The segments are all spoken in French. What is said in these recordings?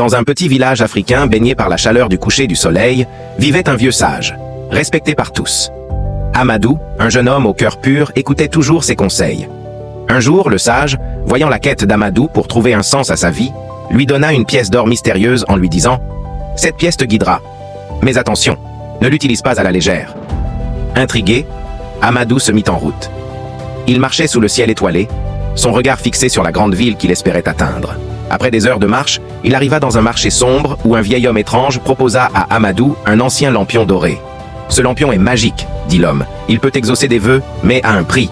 Dans un petit village africain baigné par la chaleur du coucher du soleil, vivait un vieux sage, respecté par tous. Amadou, un jeune homme au cœur pur, écoutait toujours ses conseils. Un jour, le sage, voyant la quête d'Amadou pour trouver un sens à sa vie, lui donna une pièce d'or mystérieuse en lui disant « Cette pièce te guidera. Mais attention, ne l'utilise pas à la légère. » Intrigué, Amadou se mit en route. Il marchait sous le ciel étoilé, son regard fixé sur la grande ville qu'il espérait atteindre. Après des heures de marche, il arriva dans un marché sombre où un vieil homme étrange proposa à Amadou un ancien lampion doré. « Ce lampion est magique, » dit l'homme. « Il peut exaucer des vœux, mais à un prix. »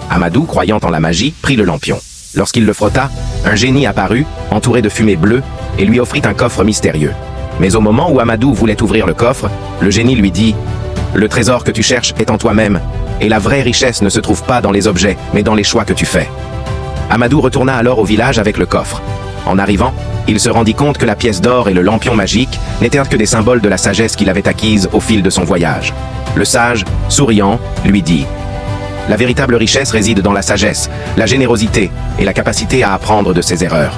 Amadou, croyant en la magie, prit le lampion. Lorsqu'il le frotta, un génie apparut, entouré de fumée bleue, et lui offrit un coffre mystérieux. Mais au moment où Amadou voulait ouvrir le coffre, le génie lui dit « Le trésor que tu cherches est en toi-même, et la vraie richesse ne se trouve pas dans les objets, mais dans les choix que tu fais. » Amadou retourna alors au village avec le coffre. En arrivant, il se rendit compte que la pièce d'or et le lampion magique n'étaient que des symboles de la sagesse qu'il avait acquise au fil de son voyage. Le sage, souriant, lui dit « La véritable richesse réside dans la sagesse, la générosité et la capacité à apprendre de ses erreurs. »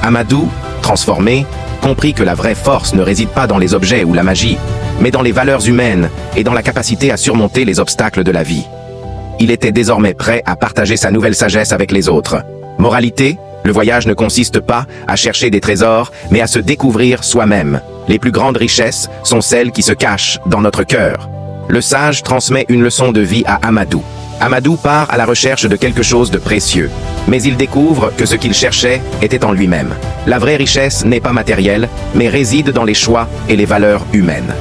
Amadou, transformé, comprit que la vraie force ne réside pas dans les objets ou la magie, mais dans les valeurs humaines et dans la capacité à surmonter les obstacles de la vie. Il était désormais prêt à partager sa nouvelle sagesse avec les autres. Moralité, le voyage ne consiste pas à chercher des trésors, mais à se découvrir soi-même. Les plus grandes richesses sont celles qui se cachent dans notre cœur. Le sage transmet une leçon de vie à Amadou. Amadou part à la recherche de quelque chose de précieux, mais il découvre que ce qu'il cherchait était en lui-même. La vraie richesse n'est pas matérielle, mais réside dans les choix et les valeurs humaines.